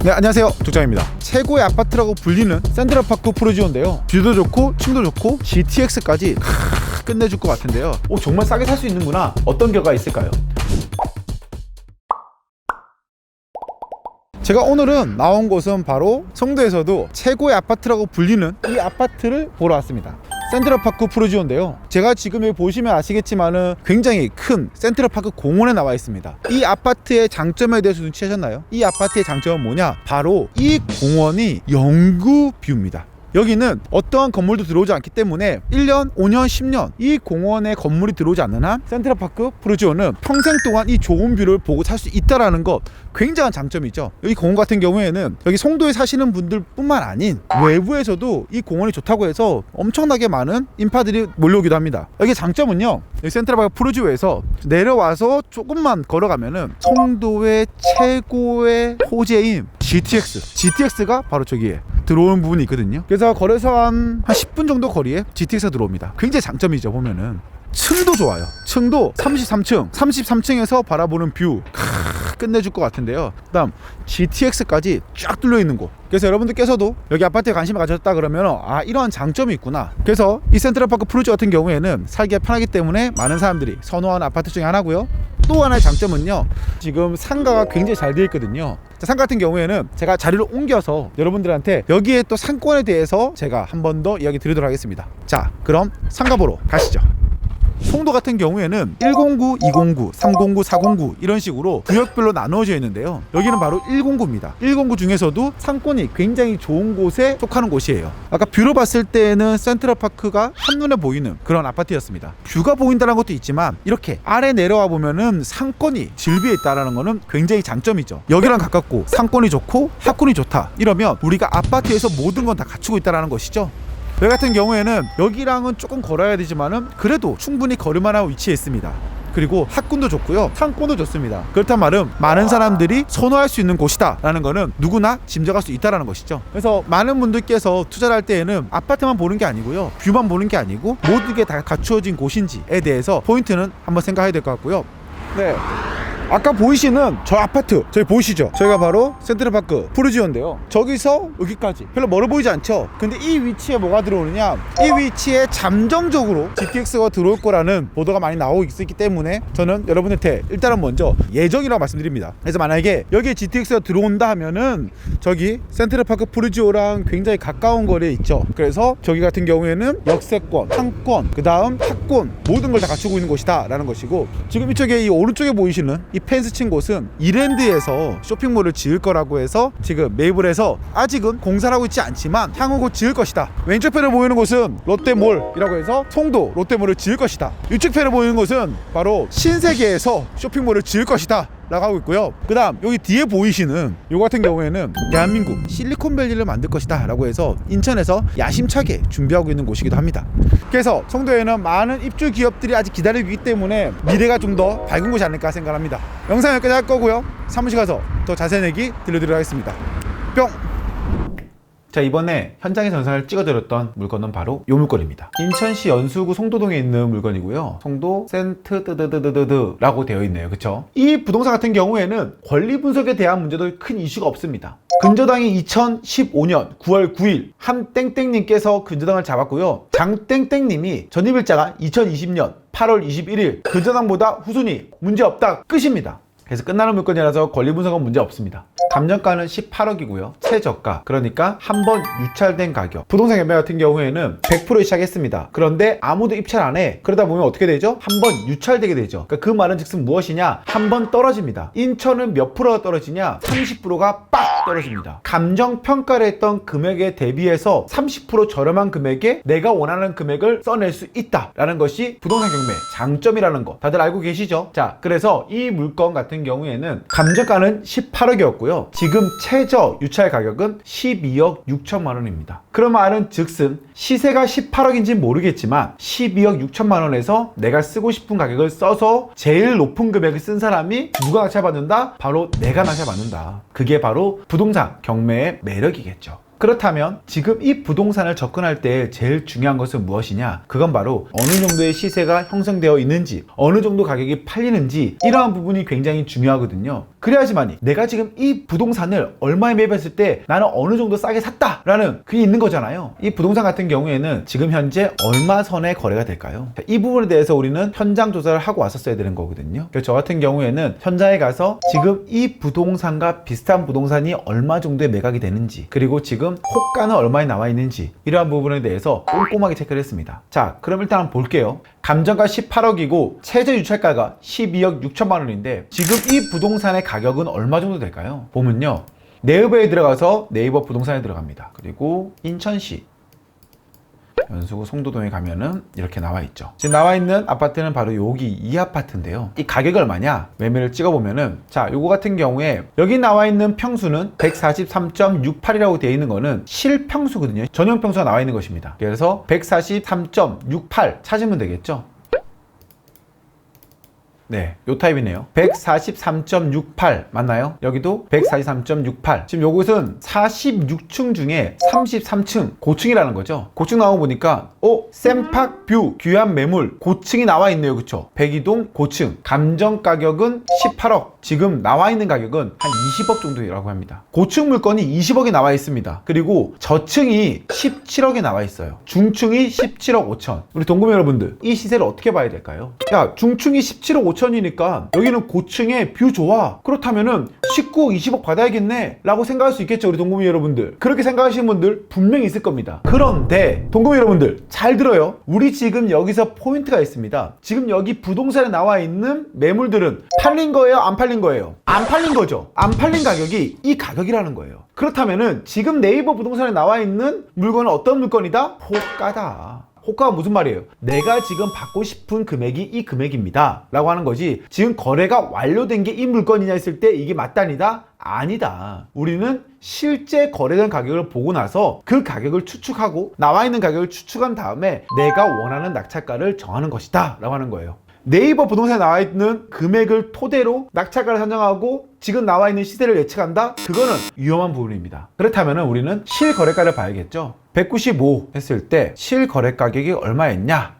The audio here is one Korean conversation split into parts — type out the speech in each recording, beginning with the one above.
네, 안녕하세요, 족장입니다. 최고의 아파트라고 불리는 센트럴파크 프루지오인데요, 뷰도 좋고 층도 좋고 GTX까지 끝내줄 것 같은데요. 정말 싸게 살 수 있는구나. 어떤 결과가 있을까요? 제가 오늘은 나온 곳은 바로 송도에서도 최고의 아파트라고 불리는 이 아파트를 보러 왔습니다. 센트럴파크 프루지오인데요, 제가 지금 여기 보시면 아시겠지만은 굉장히 큰 센트럴파크 공원에 나와 있습니다. 이 아파트의 장점에 대해서 눈치채셨나요? 이 아파트의 장점은 뭐냐? 바로 이 공원이 영구 뷰입니다. 여기는 어떠한 건물도 들어오지 않기 때문에 1년, 5년, 10년 이 공원에 건물이 들어오지 않는 한 센트럴파크 프루지오는 평생 동안 이 좋은 뷰를 보고 살 수 있다는 것, 굉장한 장점이죠. 여기 공원 같은 경우에는 여기 송도에 사시는 분들 뿐만 아닌 외부에서도 이 공원이 좋다고 해서 엄청나게 많은 인파들이 몰려오기도 합니다. 여기 장점은요, 여기 센트럴파크 프루지오에서 내려와서 조금만 걸어가면은 송도의 최고의 호재인 GTX가 바로 저기에 들어오는 부분이 있거든요. 그래서 거래서 한 10분 정도 거리에 GTX가 들어옵니다. 굉장히 장점이죠. 보면은 층도 좋아요. 층도 33층에서 바라보는 뷰 끝내줄 것 같은데요. 그 다음 GTX까지 쫙 뚫려 있는 곳. 그래서 여러분들께서도 여기 아파트에 관심을 가졌다 그러면 이러한 장점이 있구나. 그래서 이 센트럴파크 프루지오 같은 경우에는 살기가 편하기 때문에 많은 사람들이 선호하는 아파트 중에 하나고요. 또 하나의 장점은요, 지금 상가가 굉장히 잘 되어 있거든요. 상 같은 경우에는 제가 자리를 옮겨서 여러분들한테 여기에 또 상권에 대해서 제가 한 번 더 이야기 드리도록 하겠습니다. 자, 그럼 상가 보러 가시죠. 송도 같은 경우에는 109, 209, 309, 409 이런 식으로 구역별로 나누어져 있는데요, 여기는 바로 109입니다. 109 중에서도 상권이 굉장히 좋은 곳에 속하는 곳이에요. 아까 뷰로 봤을 때는 센트럴파크가 한눈에 보이는 그런 아파트였습니다. 뷰가 보인다는 것도 있지만 이렇게 아래 내려와 보면은 상권이 질비해 있다는 거는 굉장히 장점이죠. 여기랑 가깝고 상권이 좋고 학군이 좋다, 이러면 우리가 아파트에서 모든 건 다 갖추고 있다는 것이죠. 여기 같은 경우에는 여기랑은 조금 걸어야 되지만은 그래도 충분히 걸을만한 위치에 있습니다. 그리고 학군도 좋고요, 상권도 좋습니다. 그렇단 말은 많은 사람들이 선호할 수 있는 곳이다 라는 거는 누구나 짐작할 수 있다는 것이죠. 그래서 많은 분들께서 투자를 할 때에는 아파트만 보는 게 아니고요, 뷰만 보는 게 아니고 모든 게 다 갖추어진 곳인지에 대해서 포인트는 한번 생각해야 될 것 같고요. 네, 아까 보이시는 저 아파트, 저기 보이시죠? 저희가 바로 센트럴파크 프루지오인데요, 저기서 여기까지 별로 멀어 보이지 않죠? 근데 이 위치에 뭐가 들어오느냐, 이 위치에 잠정적으로 GTX가 들어올 거라는 보도가 많이 나오고 있기 때문에 저는 여러분한테 일단은 먼저 예정이라고 말씀드립니다. 그래서 만약에 여기에 GTX가 들어온다 하면은 저기 센트럴파크 프루지오랑 굉장히 가까운 거리에 있죠. 그래서 저기 같은 경우에는 역세권, 상권, 그 다음 학권 모든 걸 다 갖추고 있는 곳이다 라는 것이고, 지금 이쪽에 이 오른쪽에 보이시는 이 펜스 친 곳은 이랜드에서 쇼핑몰을 지을 거라고 해서 지금 매입을 해서 아직은 공사를 하고 있지 않지만 향후 곧 지을 것이다. 왼쪽 편에 보이는 곳은 롯데몰이라고 해서 송도 롯데몰을 지을 것이다. 이쪽 편에 보이는 곳은 바로 신세계에서 쇼핑몰을 지을 것이다 라고 하고 있고요. 그 다음 여기 뒤에 보이시는 요 같은 경우에는 대한민국 실리콘밸리를 만들 것이다 라고 해서 인천에서 야심차게 준비하고 있는 곳이기도 합니다. 그래서 송도에는 많은 입주 기업들이 아직 기다리고 있기 때문에 미래가 좀 더 밝은 곳이 아닐까 생각합니다. 영상 여기까지 할 거고요, 사무실 가서 더 자세한 얘기 들려드리도록 하겠습니다. 뿅! 자, 이번에 현장에서 영상을 찍어드렸던 물건은 바로 이 물건입니다. 인천시 연수구 송도동에 있는 물건이고요, 송도 센트 라고 되어 있네요. 그쵸? 이 부동산 같은 경우에는 권리 분석에 대한 문제도 큰 이슈가 없습니다. 근저당이 2015년 9월 9일 한 땡땡님께서 근저당을 잡았고요, 장 땡땡님이 전입일자가 2020년 8월 21일 근저당보다 후순위 문제없다 끝입니다. 그래서 끝나는 물건이라서 권리 분석은 문제 없습니다. 감정가는 18억이고요 최저가, 그러니까 한 번 유찰된 가격. 부동산 경매 같은 경우에는 100% 시작했습니다. 그런데 아무도 입찰 안 해. 그러다 보면 어떻게 되죠? 한 번 유찰되게 되죠. 그러니까 그 말은 즉슨 무엇이냐, 한 번 떨어집니다. 인천은 몇 프로가 떨어지냐, 30%가 빡 떨어집니다. 감정평가를 했던 금액에 대비해서 30% 저렴한 금액에 내가 원하는 금액을 써낼 수 있다라는 것이 부동산 경매 장점이라는 거 다들 알고 계시죠? 자, 그래서 이 물건 같은 경우에는 감정가는 18억이었고요 지금 최저 유찰 가격은 12억 6천만 원입니다. 그런 말은 즉슨 시세가 18억인지 모르겠지만 12억 6천만 원에서 내가 쓰고 싶은 가격을 써서 제일 높은 금액을 쓴 사람이 누가 낙찰받는다? 바로 내가 낙찰받는다. 그게 바로 부동산 경매의 매력이겠죠. 그렇다면 지금 이 부동산을 접근할 때 제일 중요한 것은 무엇이냐? 그건 바로 어느 정도의 시세가 형성되어 있는지, 어느 정도 가격이 팔리는지, 이러한 부분이 굉장히 중요하거든요. 그래야지만이 내가 지금 이 부동산을 얼마에 매입했을 때 나는 어느 정도 싸게 샀다라는 그게 있는 거잖아요. 이 부동산 같은 경우에는 지금 현재 얼마 선에 거래가 될까요? 이 부분에 대해서 우리는 현장 조사를 하고 왔었어야 되는 거거든요. 그래서 저 같은 경우에는 현장에 가서 지금 이 부동산과 비슷한 부동산이 얼마 정도에 매각이 되는지, 그리고 지금 호가는 얼마에 나와 있는지, 이러한 부분에 대해서 꼼꼼하게 체크를 했습니다. 자, 그럼 일단 한번 볼게요. 감정가 18억이고 최저 유찰가가 12억 6천만 원인데 지금 이 부동산의 가격은 얼마 정도 될까요? 보면요, 네이버에 들어가서 네이버 부동산에 들어갑니다. 그리고 인천시 연수구 송도동에 가면은 이렇게 나와 있죠. 지금 나와 있는 아파트는 바로 여기 이 아파트인데요. 이 가격이 얼마냐? 매매를 찍어보면은, 자, 요거 같은 경우에 여기 나와 있는 평수는 143.68이라고 되어 있는 거는 실평수거든요. 전용 평수가 나와 있는 것입니다. 그래서 143.68 찾으면 되겠죠. 네, 요 타입이네요. 143.68 맞나요? 여기도 143.68. 지금 요것은 46층 중에 33층 고층이라는 거죠. 고층 나오고 보니까 샘팍 뷰 귀한 매물 고층이 나와 있네요. 그쵸? 백이동 고층 감정 가격은 18억. 지금 나와 있는 가격은 한 20억 정도라고 합니다. 고층 물건이 20억에 나와 있습니다. 그리고 저층이 17억에 나와 있어요. 중층이 17억 5천. 우리 동구매 여러분들, 이 시세를 어떻게 봐야 될까요? 야, 중층이 17억 5천이니까 여기는 고층에 뷰 좋아. 그렇다면은 19억 20억 받아야겠네 라고 생각할 수 있겠죠. 우리 동구매 여러분들, 그렇게 생각하시는 분들 분명히 있을 겁니다. 그런데 동구매 여러분들 잘 들어요. 우리 지금 여기서 포인트가 있습니다. 지금 여기 부동산에 나와 있는 매물들은 팔린 거예요? 안 팔린 거예요? 안 팔린 거죠. 안 팔린 가격이 이 가격이라는 거예요. 그렇다면은 지금 네이버 부동산에 나와 있는 물건은 어떤 물건이다? 호가다. 호가가 무슨 말이에요? 내가 지금 받고 싶은 금액이 이 금액입니다 라고 하는 거지, 지금 거래가 완료된 게 이 물건이냐 했을 때 이게 맞다니다? 아니다. 우리는 실제 거래된 가격을 보고 나서 그 가격을 추측하고 나와 있는 가격을 추측한 다음에 내가 원하는 낙찰가를 정하는 것이다 라고 하는 거예요. 네이버 부동산에 나와 있는 금액을 토대로 낙찰가를 산정하고 지금 나와 있는 시세를 예측한다? 그거는 위험한 부분입니다. 그렇다면 우리는 실거래가를 봐야겠죠. 195 했을 때 실거래 가격이 얼마였냐?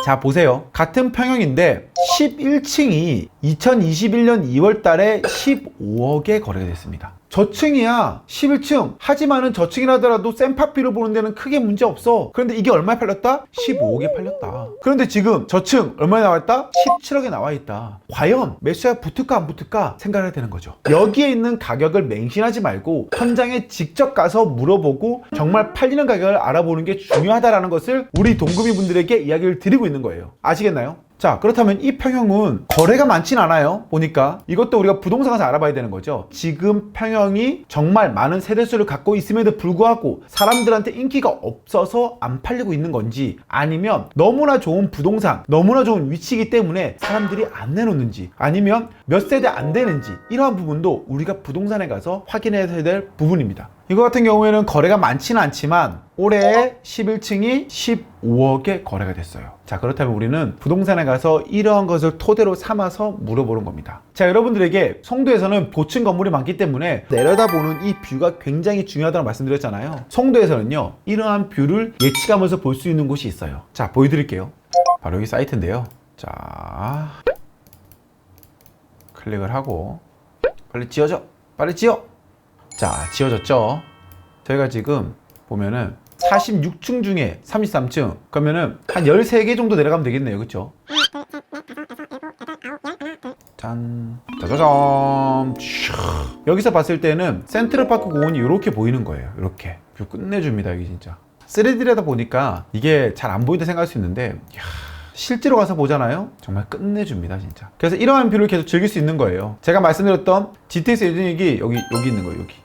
자, 보세요. 같은 평형인데 11층이 2021년 2월 달에 15억에 거래가 됐습니다. 저층이야 11층. 하지만은 저층이라 하더라도 샘파피로 보는 데는 크게 문제 없어. 그런데 이게 얼마에 팔렸다? 15억에 팔렸다. 그런데 지금 저층 얼마에 나와 있다? 17억에 나와 있다. 과연 매수가 붙을까 안 붙을까 생각해야 되는 거죠. 여기에 있는 가격을 맹신하지 말고 현장에 직접 가서 물어보고 정말 팔리는 가격을 알아보는 게 중요하다라는 것을 우리 동구미 분들에게 이야기를 드리고 있는 거예요. 아시겠나요? 자, 그렇다면 이 평형은 거래가 많진 않아요. 보니까 이것도 우리가 부동산 가서 알아봐야 되는 거죠. 지금 평형이 정말 많은 세대수를 갖고 있음에도 불구하고 사람들한테 인기가 없어서 안 팔리고 있는 건지, 아니면 너무나 좋은 부동산, 너무나 좋은 위치이기 때문에 사람들이 안 내놓는지, 아니면 몇 세대 안 되는지, 이러한 부분도 우리가 부동산에 가서 확인해야 될 부분입니다. 이거 같은 경우에는 거래가 많지는 않지만 올해 11층이 15억에 거래가 됐어요. 자, 그렇다면 우리는 부동산에 가서 이러한 것을 토대로 삼아서 물어보는 겁니다. 자, 여러분들에게 송도에서는 고층 건물이 많기 때문에 내려다보는 이 뷰가 굉장히 중요하다고 말씀드렸잖아요. 송도에서는요, 이러한 뷰를 예측하면서 볼 수 있는 곳이 있어요. 자, 보여드릴게요. 바로 여기 사이트인데요. 자, 클릭을 하고 빨리 지어져! 빨리 지어! 자, 지어졌죠? 저희가 지금 보면은 46층 중에 33층, 그러면은 한 13개 정도 내려가면 되겠네요. 그쵸? 짠, 짜자잔. 여기서 봤을 때는 센트럴파크 공원이 이렇게 보이는 거예요. 이렇게 뷰 끝내줍니다. 여기 진짜 3D라다 보니까 이게 잘 안 보인다 생각할 수 있는데, 이야, 실제로 가서 보잖아요. 정말 끝내줍니다 진짜. 그래서 이러한 뷰를 계속 즐길 수 있는 거예요. 제가 말씀드렸던 GTX 에듀닉이 여기 있는 거예요. 여기.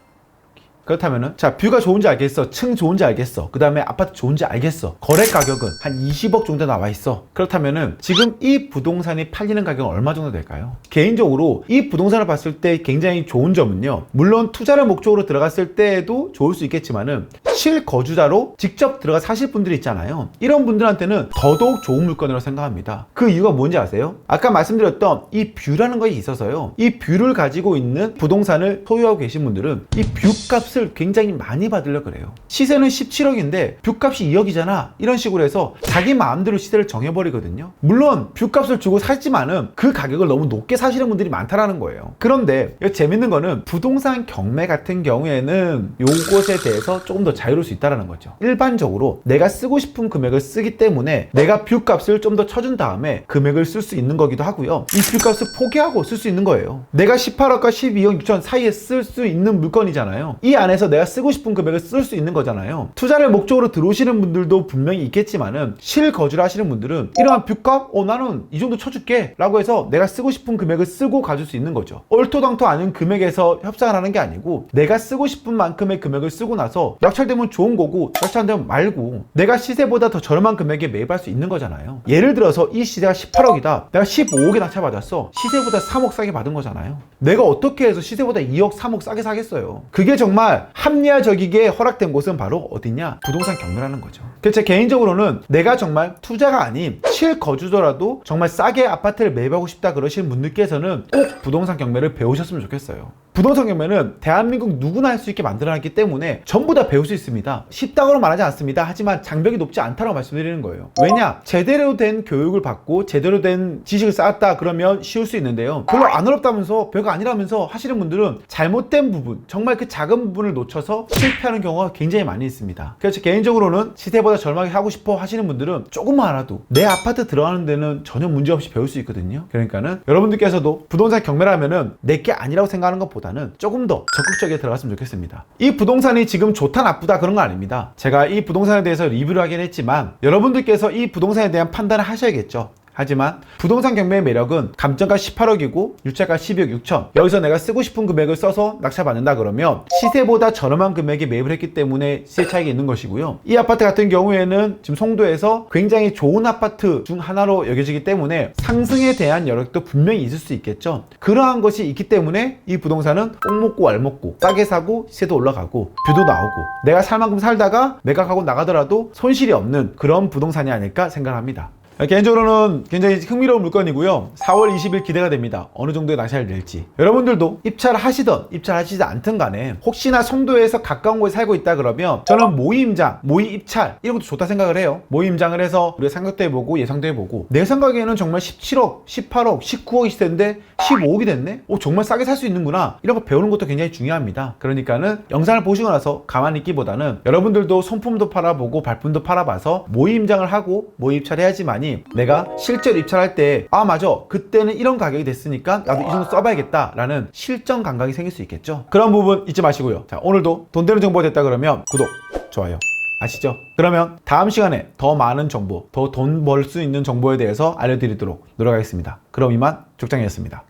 그렇다면은, 자, 뷰가 좋은지 알겠어, 층 좋은지 알겠어, 그 다음에 아파트 좋은지 알겠어, 거래 가격은 한 20억 정도 나와 있어. 그렇다면은 지금 이 부동산이 팔리는 가격은 얼마 정도 될까요? 개인적으로 이 부동산을 봤을 때 굉장히 좋은 점은요, 물론 투자를 목적으로 들어갔을 때에도 좋을 수 있겠지만은 실거주자로 직접 들어가 사실 분들이 있잖아요. 이런 분들한테는 더더욱 좋은 물건이라고 생각합니다. 그 이유가 뭔지 아세요? 아까 말씀드렸던 이 뷰라는 것이 있어서요, 이 뷰를 가지고 있는 부동산을 소유하고 계신 분들은 이 뷰값을 굉장히 많이 받으려고 그래요. 시세는 17억인데 뷰값이 2억이잖아, 이런 식으로 해서 자기 마음대로 시세를 정해버리거든요. 물론 뷰값을 주고 살지만은 그 가격을 너무 높게 사시는 분들이 많다라는 거예요. 그런데 재밌는 거는 부동산 경매 같은 경우에는 요것에 대해서 조금 더 자유로울 수 있다는 거죠. 일반적으로 내가 쓰고 싶은 금액을 쓰기 때문에 내가 뷰값을 좀 더 쳐준 다음에 금액을 쓸 수 있는 거기도 하고요, 이 뷰값을 포기하고 쓸 수 있는 거예요. 내가 18억과 12억 6천 사이에 쓸 수 있는 물건이잖아요. 이 안에서 내가 쓰고 싶은 금액을 쓸 수 있는 거잖아요. 투자를 목적으로 들어오시는 분들도 분명히 있겠지만은 실거주를 하시는 분들은 이러한 뷰값 나는 이 정도 쳐줄게 라고 해서 내가 쓰고 싶은 금액을 쓰고 가질 수 있는 거죠. 얼토당토 않은 금액에서 협상을 하는 게 아니고 내가 쓰고 싶은 만큼의 금액을 쓰고 나서 낙찰되면 좋은 거고 낙찰 안 되면 말고 내가 시세보다 더 저렴한 금액에 매입할 수 있는 거잖아요. 예를 들어서 이 시세가 18억이다 내가 15억에 낙찰받았어. 시세보다 3억 싸게 받은 거잖아요. 내가 어떻게 해서 시세보다 2억 3억 싸게 사겠어요. 그게 정말 합리화적이게 허락된 곳은 바로 어디냐? 부동산 경매라는 거죠. 그래서 제 개인적으로는 내가 정말 투자가 아닌 실거주더라도 정말 싸게 아파트를 매입하고 싶다 그러시는 분들께서는 꼭 부동산 경매를 배우셨으면 좋겠어요. 부동산 경매는 대한민국 누구나 할 수 있게 만들어놨기 때문에 전부 다 배울 수 있습니다. 쉽다고는 말하지 않습니다. 하지만 장벽이 높지 않다고 말씀드리는 거예요. 왜냐? 제대로 된 교육을 받고 제대로 된 지식을 쌓았다 그러면 쉬울 수 있는데요, 별로 안 어렵다면서 별거 아니라면서 하시는 분들은 잘못된 부분, 정말 그 작은 부분을 놓쳐서 실패하는 경우가 굉장히 많이 있습니다. 그래서 개인적으로는 시세보다 저렴하게 하고 싶어 하시는 분들은 조금만 알아도 내 아파트 들어가는 데는 전혀 문제없이 배울 수 있거든요. 그러니까는 여러분들께서도 부동산 경매라면은 내게 아니라고 생각하는 것보다는 조금 더 적극적이게 들어갔으면 좋겠습니다. 이 부동산이 지금 좋다 나쁘다 그런 거 아닙니다. 제가 이 부동산에 대해서 리뷰를 하긴 했지만 여러분들께서 이 부동산에 대한 판단을 하셔야겠죠. 하지만 부동산 경매의 매력은 감정가 18억이고 유찰가 12억 6천, 여기서 내가 쓰고 싶은 금액을 써서 낙찰받는다 그러면 시세보다 저렴한 금액에 매입을 했기 때문에 시세 차익이 있는 것이고요, 이 아파트 같은 경우에는 지금 송도에서 굉장히 좋은 아파트 중 하나로 여겨지기 때문에 상승에 대한 여력도 분명히 있을 수 있겠죠. 그러한 것이 있기 때문에 이 부동산은 꼭 먹고 알 먹고 싸게 사고 시세도 올라가고 뷰도 나오고 내가 살 만큼 살다가 매각하고 나가더라도 손실이 없는 그런 부동산이 아닐까 생각합니다. 개인적으로는 굉장히 흥미로운 물건이고요, 4월 20일 기대가 됩니다. 어느 정도의 낙찰이 될지. 여러분들도 입찰을 하시던 입찰하시지 않든 간에 혹시나 송도에서 가까운 곳에 살고 있다 그러면 저는 모의임장, 모의입찰 이런 것도 좋다 생각을 해요. 모의임장을 해서 우리가 상각도 해보고 예상도 해보고 내 생각에는 정말 17억, 18억, 19억이 시세인데 15억이 됐네? 정말 싸게 살 수 있는구나. 이런 거 배우는 것도 굉장히 중요합니다. 그러니까는 영상을 보시고 나서 가만히 있기보다는 여러분들도 손품도 팔아보고 발품도 팔아봐서 모의임장을 하고 모의입찰 해야지만이 내가 실제로 입찰할 때 맞아 그때는 이런 가격이 됐으니까 나도 이 정도 써봐야겠다 라는 실전 감각이 생길 수 있겠죠. 그런 부분 잊지 마시고요. 자, 오늘도 돈 되는 정보가 됐다 그러면 구독, 좋아요 아시죠? 그러면 다음 시간에 더 많은 정보, 더 돈 벌 수 있는 정보에 대해서 알려드리도록 노력하겠습니다. 그럼 이만 족장이었습니다.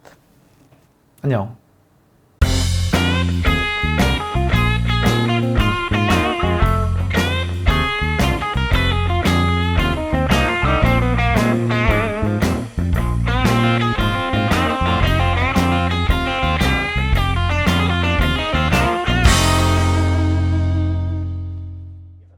안녕.